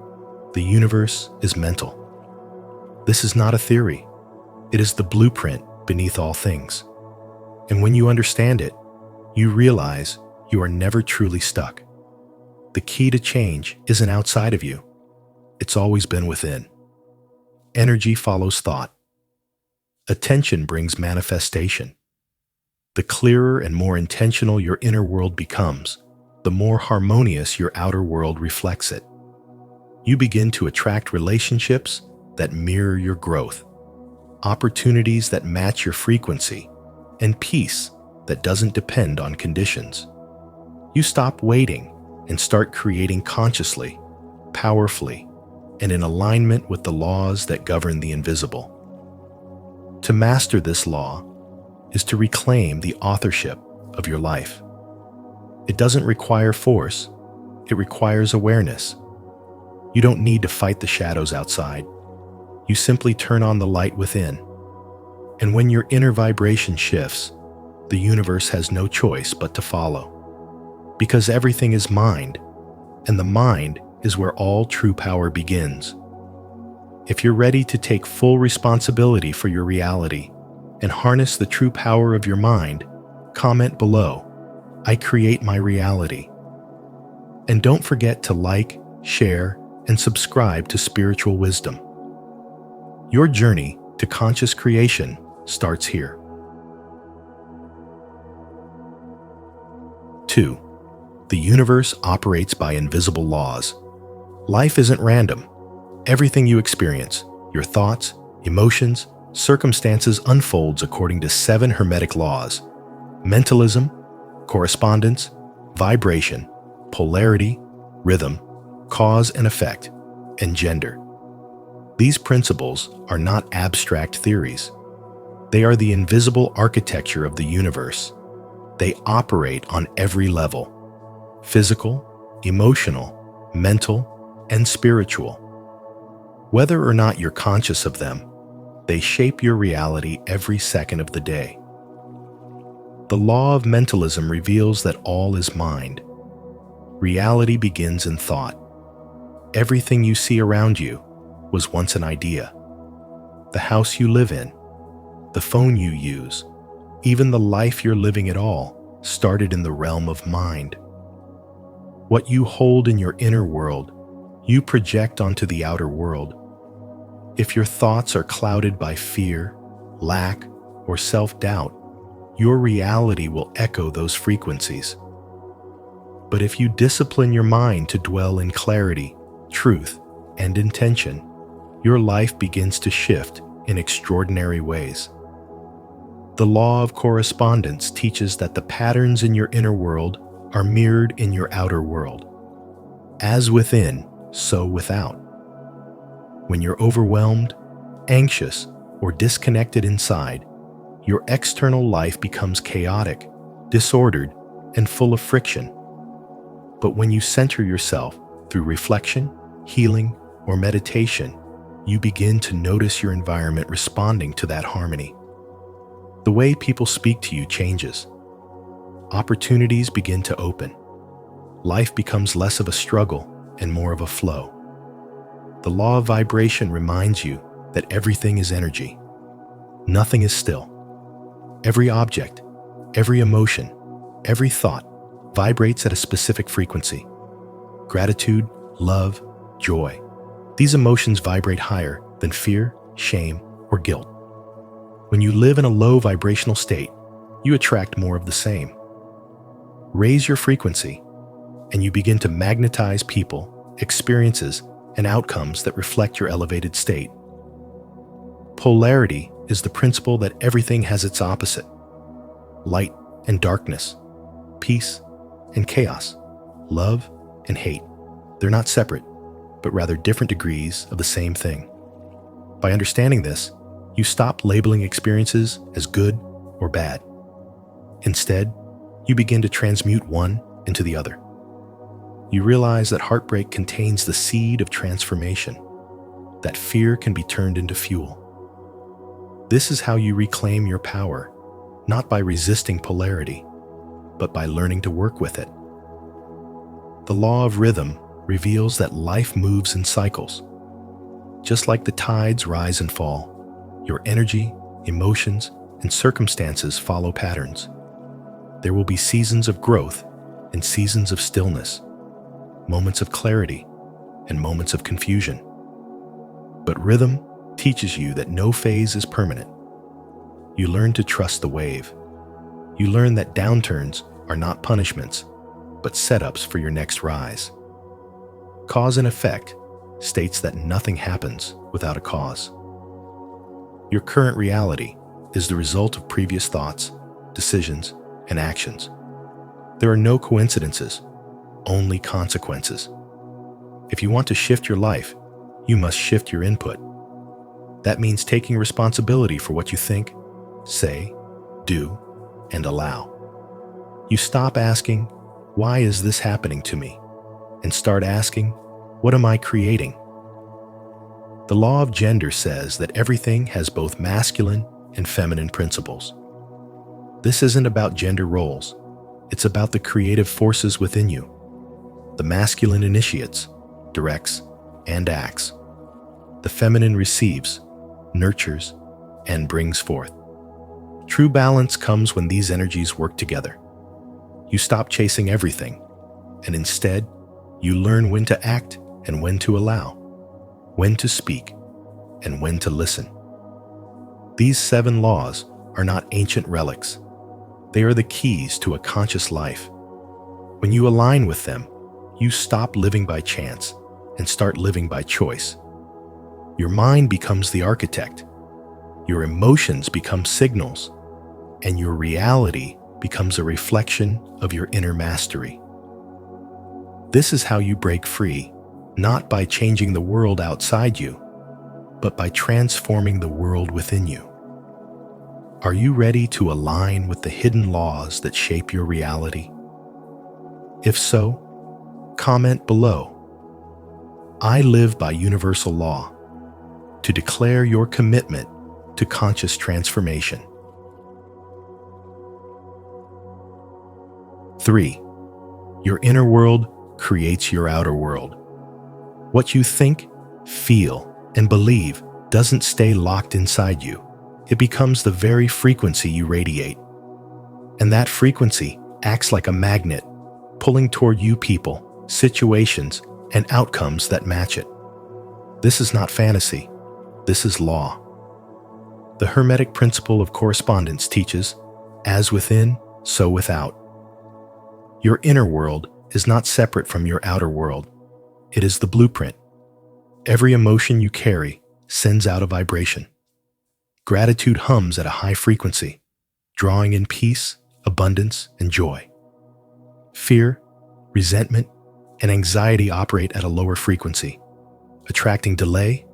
Speaker 1: the universe is mental. This is not a theory. It is the blueprint beneath all things. And when you understand it, you realize you are never truly stuck. The key to change isn't outside of you. It's always been within. Energy follows thought. Attention brings manifestation. The clearer and more intentional your inner world becomes, the more harmonious your outer world reflects it. You begin to attract relationships that mirror your growth, opportunities that match your frequency, and peace that doesn't depend on conditions. You stop waiting and start creating consciously, powerfully, and in alignment with the laws that govern the invisible. To master this law is to reclaim the authorship of your life. It doesn't require force, it requires awareness. You don't need to fight the shadows outside. You simply turn on the light within. And when your inner vibration shifts, the universe has no choice but to follow. Because everything is mind, and the mind is where all true power begins. If you're ready to take full responsibility for your reality and harness the true power of your mind, comment below, I create my reality. And don't forget to like, share, and subscribe to Spiritual Wisdom. Your journey to conscious creation starts here. 2. The universe operates by invisible laws. Life isn't random. Everything you experience, your thoughts, emotions, circumstances unfolds according to 7 hermetic laws: mentalism, correspondence, vibration, polarity, rhythm, cause and effect, and gender. These principles are not abstract theories. They are the invisible architecture of the universe. They operate on every level: physical, emotional, mental, and spiritual. Whether or not you're conscious of them, they shape your reality every second of the day. The law of mentalism reveals that all is mind. Reality begins in thought. Everything you see around you was once an idea. The house you live in, the phone you use, even the life you're living at all started in the realm of mind. What you hold in your inner world, you project onto the outer world. If your thoughts are clouded by fear, lack, or self-doubt, your reality will echo those frequencies. But if you discipline your mind to dwell in clarity, truth, and intention, your life begins to shift in extraordinary ways. The law of correspondence teaches that the patterns in your inner world are mirrored in your outer world. As within, so without. When you're overwhelmed, anxious, or disconnected inside, your external life becomes chaotic, disordered, and full of friction. But when you center yourself through reflection, healing, or meditation, you begin to notice your environment responding to that harmony. The way people speak to you changes. Opportunities begin to open. Life becomes less of a struggle and more of a flow. The law of vibration reminds you that everything is energy. Nothing is still. Every object, every emotion, every thought vibrates at a specific frequency. Gratitude, love, joy. These emotions vibrate higher than fear, shame, or guilt. When you live in a low vibrational state, you attract more of the same. Raise your frequency, and you begin to magnetize people, experiences, and outcomes that reflect your elevated state. Polarity is the principle that everything has its opposite: light and darkness, peace and chaos, love and hate. They're not separate, but rather different degrees of the same thing. By understanding this, you stop labeling experiences as good or bad. Instead, you begin to transmute one into the other. You realize that heartbreak contains the seed of transformation, that fear can be turned into fuel. This is how you reclaim your power, not by resisting polarity, but by learning to work with it. The law of rhythm reveals that life moves in cycles. Just like the tides rise and fall, your energy, emotions, and circumstances follow patterns. There will be seasons of growth and seasons of stillness, moments of clarity and moments of confusion. But rhythm teaches you that no phase is permanent. You learn to trust the wave. You learn that downturns are not punishments, but setups for your next rise. Cause and effect states that nothing happens without a cause. Your current reality is the result of previous thoughts, decisions, and actions. There are no coincidences, only consequences. If you want to shift your life, you must shift your input. That means taking responsibility for what you think, say, do, and allow. You stop asking, "Why is this happening to me?" and start asking, "What am I creating?" The law of gender says that everything has both masculine and feminine principles. This isn't about gender roles. It's about the creative forces within you. The masculine initiates, directs, and acts. The feminine receives, nurtures, and brings forth. True balance comes when these energies work together. You stop chasing everything, and instead, you learn when to act and when to allow, when to speak, and when to listen. These 7 laws are not ancient relics. They are the keys to a conscious life. When you align with them, you stop living by chance and start living by choice. Your mind becomes the architect, your emotions become signals, and your reality becomes a reflection of your inner mastery. This is how you break free, not by changing the world outside you, but by transforming the world within you. Are you ready to align with the hidden laws that shape your reality? If so, comment below. I live by universal law, to declare your commitment to conscious transformation. 3. Your inner world creates your outer world. What you think, feel, and believe doesn't stay locked inside you. It becomes the very frequency you radiate. And that frequency acts like a magnet, pulling toward you people, situations, and outcomes that match it. This is not fantasy. This is law. The Hermetic principle of correspondence teaches, as within, so without. Your inner world is not separate from your outer world. It is the blueprint. Every emotion you carry sends out a vibration. Gratitude hums at a high frequency, drawing in peace, abundance, and joy. Fear, resentment, and anxiety operate at a lower frequency, attracting delay,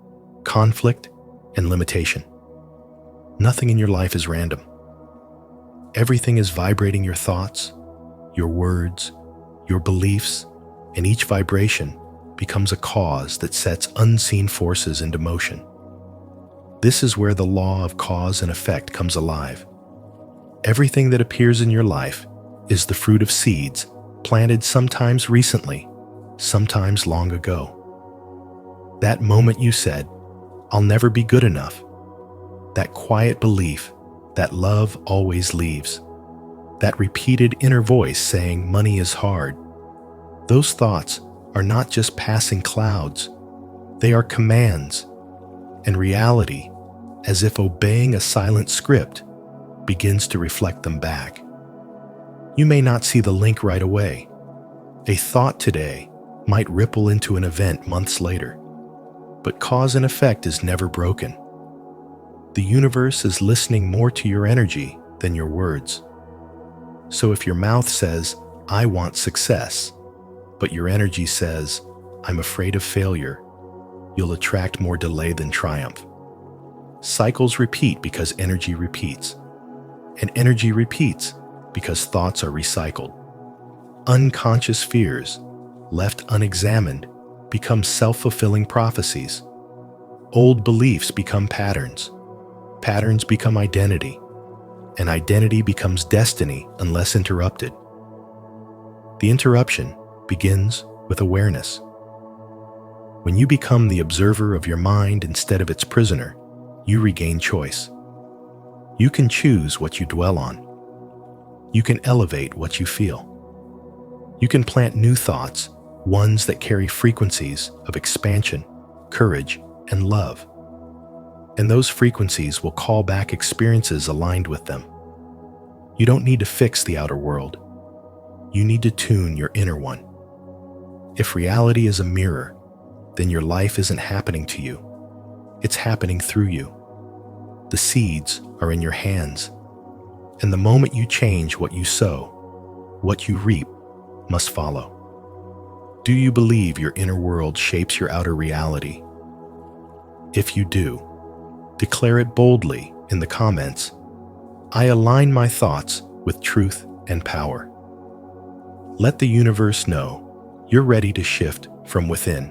Speaker 1: conflict, and limitation. Nothing in your life is random. Everything is vibrating your thoughts, your words, your beliefs, and each vibration becomes a cause that sets unseen forces into motion. This is where the law of cause and effect comes alive. Everything that appears in your life is the fruit of seeds planted sometimes recently, sometimes long ago. That moment you said, "I'll never be good enough," that quiet belief that love always leaves, that repeated inner voice saying money is hard, those thoughts are not just passing clouds, they are commands, and reality, as if obeying a silent script, begins to reflect them back. You may not see the link right away. A thought today might ripple into an event months later, but cause and effect is never broken. The universe is listening more to your energy than your words. So if your mouth says, "I want success," but your energy says, "I'm afraid of failure," you'll attract more delay than triumph. Cycles repeat because energy repeats, and energy repeats because thoughts are recycled. Unconscious fears, left unexamined, become self-fulfilling prophecies. Old beliefs become patterns. Patterns become identity, and identity becomes destiny unless interrupted. The interruption begins with awareness. When you become the observer of your mind instead of its prisoner, you regain choice. You can choose what you dwell on. You can elevate what you feel. You can plant new thoughts, ones that carry frequencies of expansion, courage, and love. And those frequencies will call back experiences aligned with them. You don't need to fix the outer world. You need to tune your inner one. If reality is a mirror, then your life isn't happening to you. It's happening through you. The seeds are in your hands. And the moment you change what you sow, what you reap must follow. Do you believe your inner world shapes your outer reality? If you do, declare it boldly in the comments. I align my thoughts with truth and power. Let the universe know you're ready to shift from within.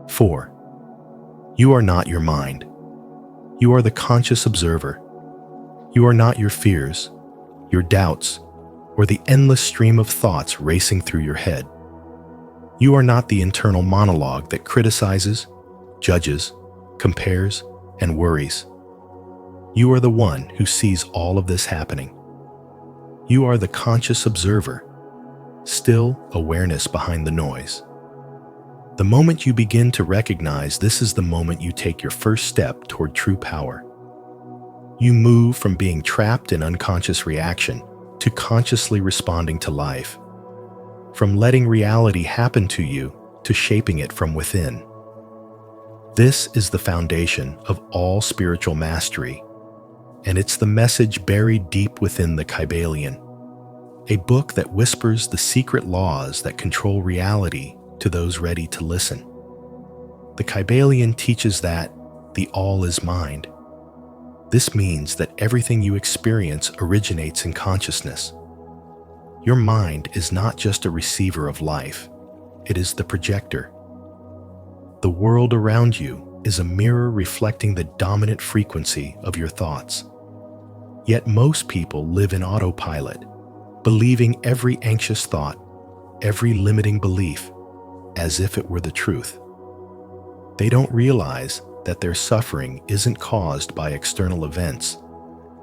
Speaker 1: 4. You are not your mind. You are the conscious observer. You are not your fears, your doubts, or the endless stream of thoughts racing through your head. You are not the internal monologue that criticizes, judges, compares, and worries. You are the one who sees all of this happening. You are the conscious observer, still awareness behind the noise. The moment you begin to recognize this is the moment you take your first step toward true power. You move from being trapped in unconscious reaction to consciously responding to life, from letting reality happen to you to shaping it from within. This is the foundation of all spiritual mastery, and it's the message buried deep within the Kybalion, a book that whispers the secret laws that control reality to those ready to listen. The Kybalion teaches that the all is mind. This means that everything you experience originates in consciousness. Your mind is not just a receiver of life, it is the projector. The world around you is a mirror reflecting the dominant frequency of your thoughts. Yet most people live in autopilot, believing every anxious thought, every limiting belief, as if it were the truth. They don't realize that their suffering isn't caused by external events,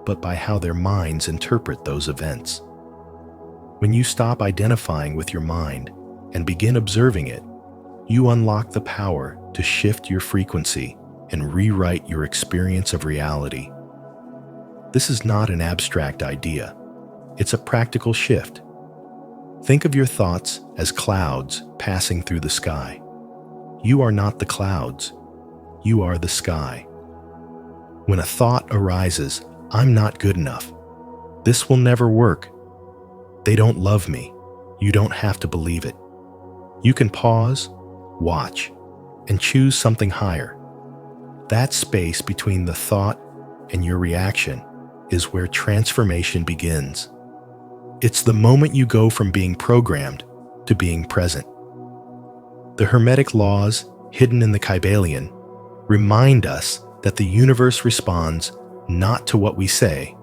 Speaker 1: but by how their minds interpret those events. When you stop identifying with your mind and begin observing it, you unlock the power to shift your frequency and rewrite your experience of reality. This is not an abstract idea. It's a practical shift. Think of your thoughts as clouds passing through the sky. You are not the clouds. You are the sky. When a thought arises, "I'm not good enough. This will never work. They don't love me." You don't have to believe it. You can pause, watch, and choose something higher. That space between the thought and your reaction is where transformation begins. It's the moment you go from being programmed to being present. The Hermetic laws, hidden in the Kybalion, remind us that the universe responds not to what we say,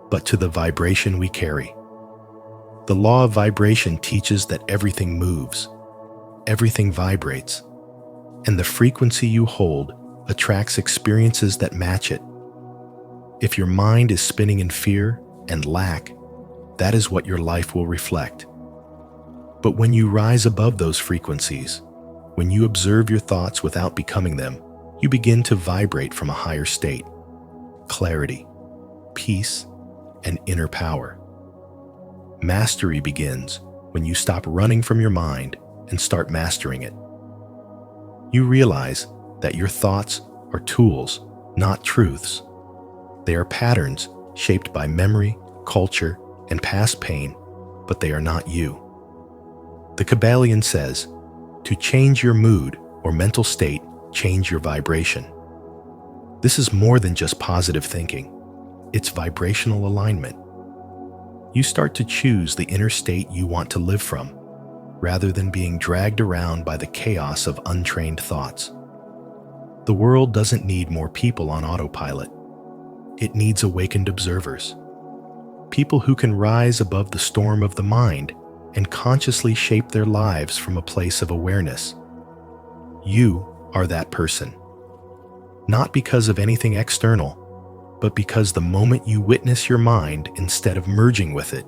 Speaker 1: but to the vibration we carry. The law of vibration teaches that everything moves, everything vibrates, and the frequency you hold attracts experiences that match it. If your mind is spinning in fear and lack, that is what your life will reflect. But when you rise above those frequencies, when you observe your thoughts without becoming them, you begin to vibrate from a higher state: clarity, peace, and inner power. Mastery begins when you stop running from your mind and start mastering it. You realize that your thoughts are tools, not truths. They are patterns shaped by memory, culture, and past pain, but they are not you. The Kybalion says, to change your mood or mental state, change your vibration. This is more than just positive thinking. It's vibrational alignment. You start to choose the inner state you want to live from, rather than being dragged around by the chaos of untrained thoughts. The world doesn't need more people on autopilot. It needs awakened observers. People who can rise above the storm of the mind and consciously shape their lives from a place of awareness. You are that person. Not because of anything external, but because the moment you witness your mind instead of merging with it,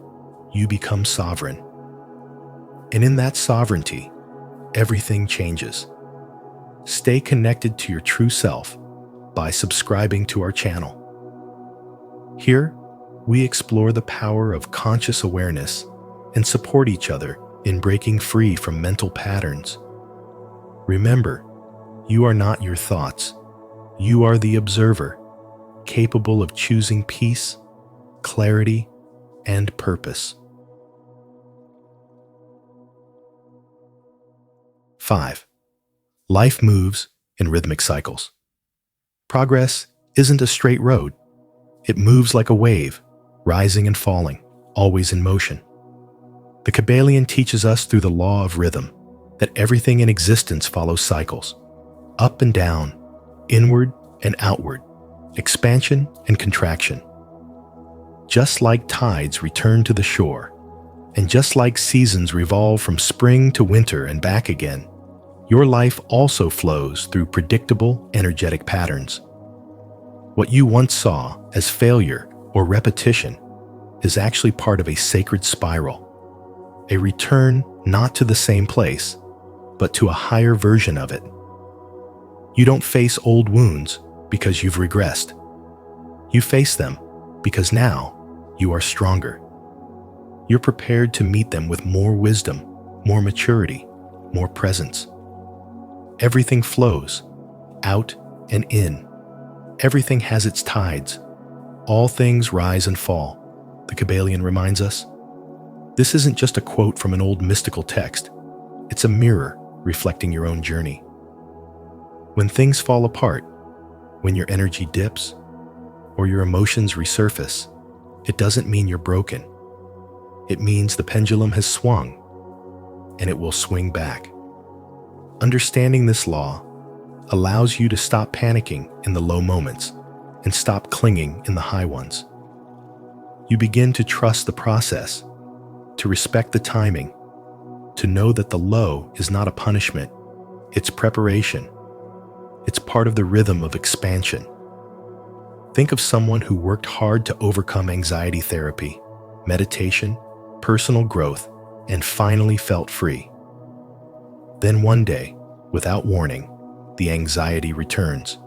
Speaker 1: you become sovereign. And in that sovereignty, everything changes. Stay connected to your true self by subscribing to our channel. Here, we explore the power of conscious awareness and support each other in breaking free from mental patterns. Remember, you are not your thoughts. You are the observer, capable of choosing peace, clarity, and purpose. 5. Life moves in rhythmic cycles. Progress isn't a straight road. It moves like a wave, rising and falling, always in motion. The Kybalion teaches us through the law of rhythm that everything in existence follows cycles, up and down, inward and outward, expansion and contraction. Just like tides return to the shore, and just like seasons revolve from spring to winter and back again, your life also flows through predictable, energetic patterns. What you once saw as failure or repetition is actually part of a sacred spiral, a return not to the same place, but to a higher version of it. You don't face old wounds because you've regressed. You face them because now you are stronger. You're prepared to meet them with more wisdom, more maturity, more presence. Everything flows, out and in. Everything has its tides. All things rise and fall, the Kabbalion reminds us. This isn't just a quote from an old mystical text. It's a mirror reflecting your own journey. When things fall apart, when your energy dips, or your emotions resurface, it doesn't mean you're broken. It means the pendulum has swung, and it will swing back. Understanding this law allows you to stop panicking in the low moments and stop clinging in the high ones. You begin to trust the process, to respect the timing, to know that the low is not a punishment, it's preparation. It's part of the rhythm of expansion. Think of someone who worked hard to overcome anxiety therapy, meditation, personal growth, and finally felt free. Then one day, without warning, the anxiety returns.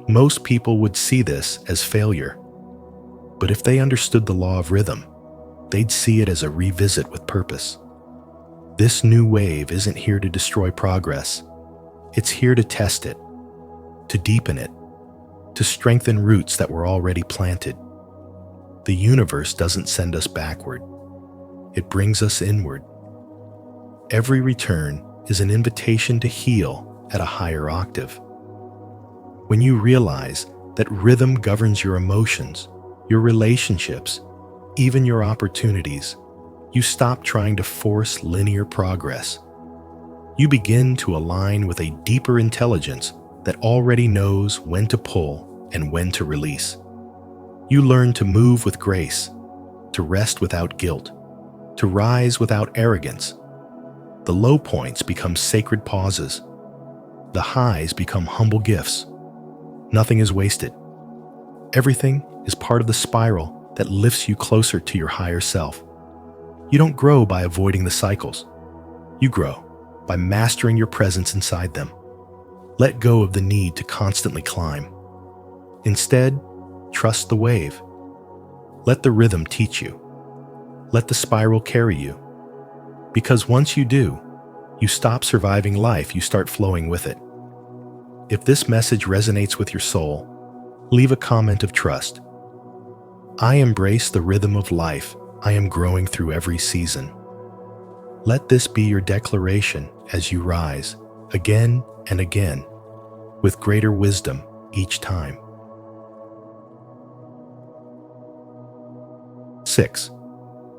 Speaker 1: Most people would see this as failure, but if they understood the law of rhythm, they'd see it as a revisit with purpose. This new wave isn't here to destroy progress. It's here to test it, to deepen it, to strengthen roots that were already planted. The universe doesn't send us backward. It brings us inward. Every return is an invitation to heal at a higher octave. When you realize that rhythm governs your emotions, your relationships, even your opportunities, you stop trying to force linear progress. You begin to align with a deeper intelligence that already knows when to pull and when to release. You learn to move with grace, to rest without guilt, to rise without arrogance. The low points become sacred pauses. The highs become humble gifts. Nothing is wasted. Everything is part of the spiral that lifts you closer to your higher self. You don't grow by avoiding the cycles. You grow by mastering your presence inside them. Let go of the need to constantly climb. Instead, trust the wave. Let the rhythm teach you. Let the spiral carry you. Because once you do, you stop surviving life, you start flowing with it. If this message resonates with your soul, leave a comment of trust. I embrace the rhythm of life. I am growing through every season. Let this be your declaration as you rise, again and again, with greater wisdom each time. 6.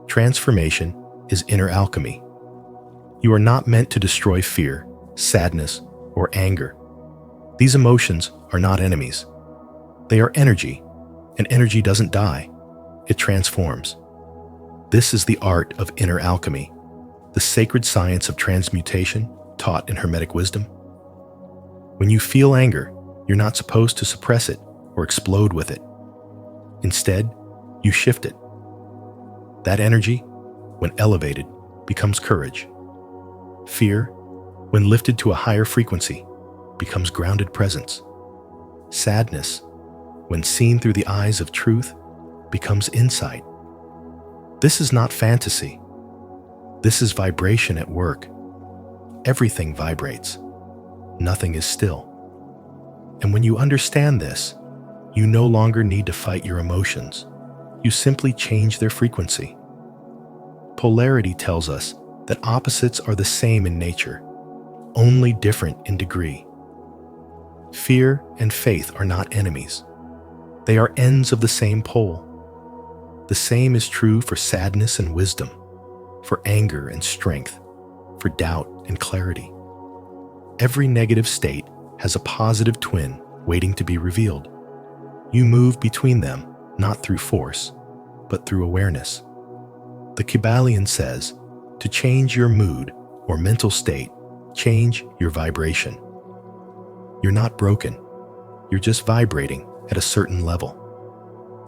Speaker 1: Transformation is inner alchemy. You are not meant to destroy fear, sadness, or anger. These emotions are not enemies. They are energy, and energy doesn't die. It transforms. This is the art of inner alchemy, the sacred science of transmutation taught in Hermetic wisdom. When you feel anger, you're not supposed to suppress it or explode with it. Instead, you shift it. That energy, when elevated, becomes courage. Fear, when lifted to a higher frequency, becomes grounded presence. Sadness, when seen through the eyes of truth, becomes insight. This is not fantasy. This is vibration at work. Everything vibrates. Nothing is still. And when you understand this, you no longer need to fight your emotions. You simply change their frequency. Polarity tells us that opposites are the same in nature, only different in degree. Fear and faith are not enemies. They are ends of the same pole. The same is true for sadness and wisdom, for anger and strength, for doubt and clarity. Every negative state has a positive twin waiting to be revealed. You move between them not through force, but through awareness. The Kabbalion says, to change your mood or mental state, change your vibration. You're not broken. You're just vibrating at a certain level.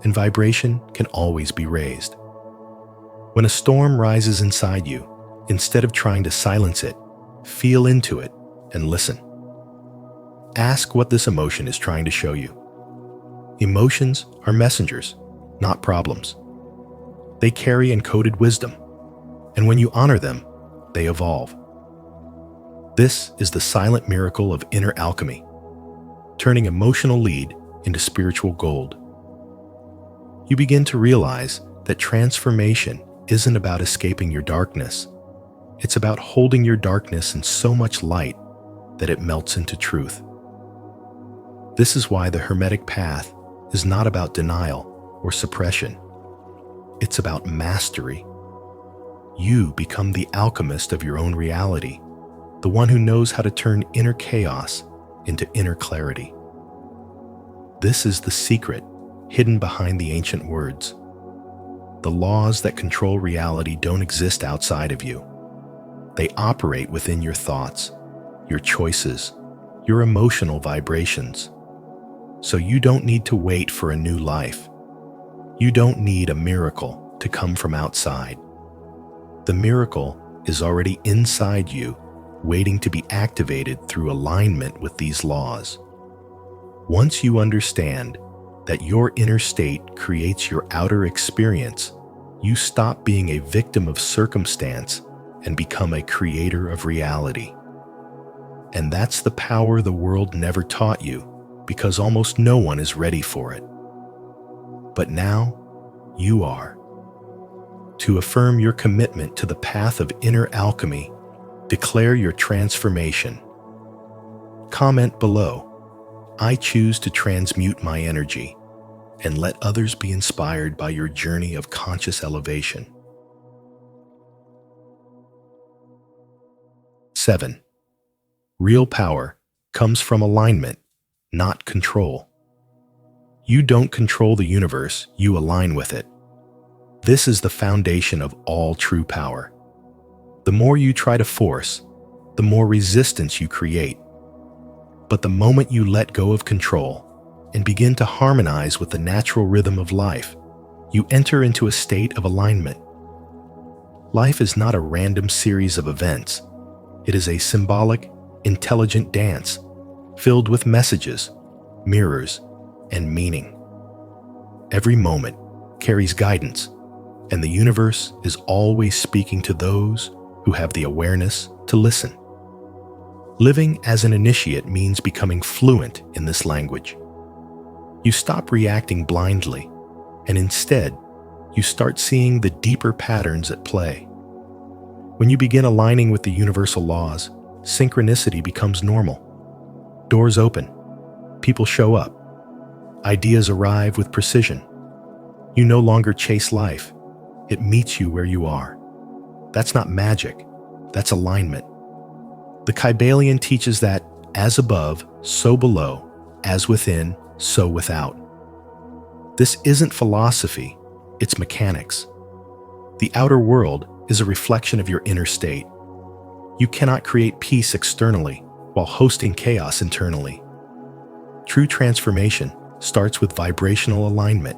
Speaker 1: And vibration can always be raised. When a storm rises inside you, instead of trying to silence it, feel into it and listen. Ask what this emotion is trying to show you. Emotions are messengers, not problems. They carry encoded wisdom, and when you honor them, they evolve. This is the silent miracle of inner alchemy, turning emotional lead into spiritual gold. You begin to realize that transformation isn't about escaping your darkness. It's about holding your darkness in so much light that it melts into truth. This is why the Hermetic path is not about denial or suppression. It's about mastery. You become the alchemist of your own reality, the one who knows how to turn inner chaos into inner clarity. This is the secret hidden behind the ancient words. The laws that control reality don't exist outside of you. They operate within your thoughts, your choices, your emotional vibrations. So you don't need to wait for a new life. You don't need a miracle to come from outside. The miracle is already inside you, waiting to be activated through alignment with these laws. Once you understand that your inner state creates your outer experience, you stop being a victim of circumstance and become a creator of reality. And that's the power the world never taught you, because almost no one is ready for it. But now, you are. To affirm your commitment to the path of inner alchemy, declare your transformation. Comment below, "I choose to transmute my energy," and let others be inspired by your journey of conscious elevation. 7. Real power comes from alignment, not control. You don't control the universe, you align with it. This is the foundation of all true power. The more you try to force, the more resistance you create. But the moment you let go of control and begin to harmonize with the natural rhythm of life, you enter into a state of alignment. Life is not a random series of events. It is a symbolic, intelligent dance filled with messages, mirrors, and meaning. Every moment carries guidance, and the universe is always speaking to those who have the awareness to listen. Living as an initiate means becoming fluent in this language. You stop reacting blindly, and instead, you start seeing the deeper patterns at play. When you begin aligning with the universal laws, synchronicity becomes normal. Doors open, people show up, ideas arrive with precision. You no longer chase life, it meets you where you are. That's not magic, that's alignment. The Kybalion teaches that, as above, so below, as within, so without. This isn't philosophy, it's mechanics. The outer world is a reflection of your inner state. You cannot create peace externally while hosting chaos internally. True transformation starts with vibrational alignment,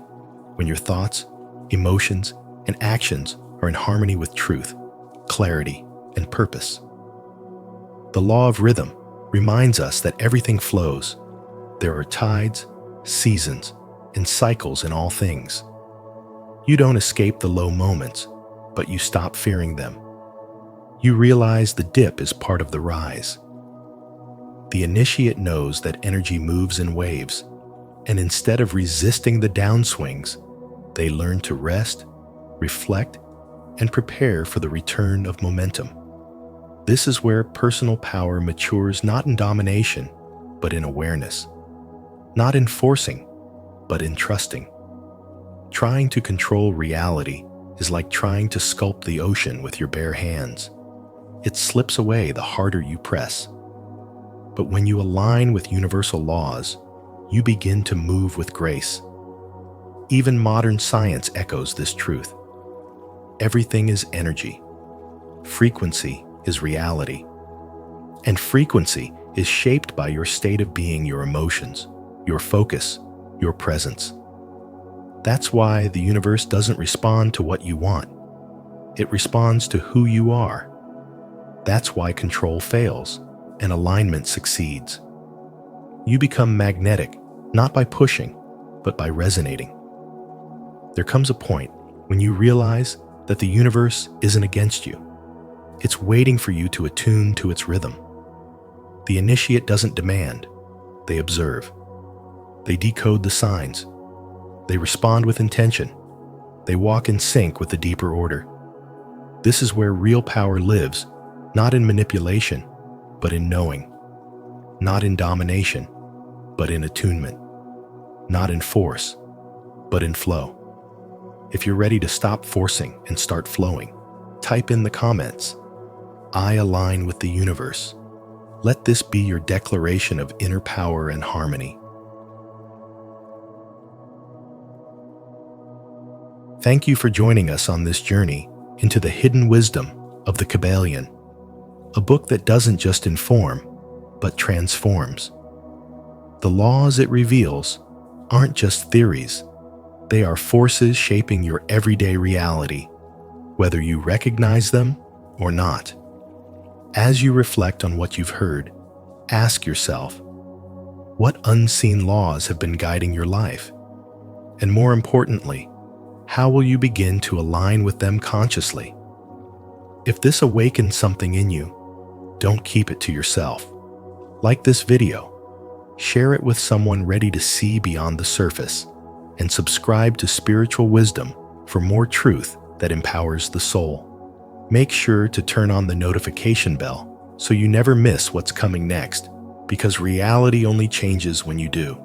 Speaker 1: when your thoughts, emotions, and actions are in harmony with truth, clarity, and purpose. The law of rhythm reminds us that everything flows. There are tides, seasons, and cycles in all things. You don't escape the low moments, but you stop fearing them. You realize the dip is part of the rise. The initiate knows that energy moves in waves, and instead of resisting the downswings, they learn to rest, reflect, and prepare for the return of momentum. This is where personal power matures not in domination, but in awareness. Not in forcing, but in trusting. Trying to control reality is like trying to sculpt the ocean with your bare hands. It slips away the harder you press. But when you align with universal laws, you begin to move with grace. Even modern science echoes this truth. Everything is energy. Frequency is reality. And frequency is shaped by your state of being, your emotions, your focus, your presence. That's why the universe doesn't respond to what you want. It responds to who you are. That's why control fails and alignment succeeds. You become magnetic, not by pushing, but by resonating. There comes a point when you realize that the universe isn't against you. It's waiting for you to attune to its rhythm. The initiate doesn't demand, they observe. They decode the signs. They respond with intention. They walk in sync with the deeper order. This is where real power lives, not in manipulation, but in knowing. Not in domination, but in attunement. Not in force, but in flow. If you're ready to stop forcing and start flowing, type in the comments, "I align with the universe." Let this be your declaration of inner power and harmony. Thank you for joining us on this journey into the hidden wisdom of the Kybalion, a book that doesn't just inform, but transforms. The laws it reveals aren't just theories. They are forces shaping your everyday reality, whether you recognize them or not. As you reflect on what you've heard, ask yourself, what unseen laws have been guiding your life? And more importantly, how will you begin to align with them consciously? If this awakens something in you, don't keep it to yourself. Like this video, share it with someone ready to see beyond the surface, and subscribe to Spiritual Wisdom for more truth that empowers the soul. Make sure to turn on the notification bell so you never miss what's coming next, because reality only changes when you do.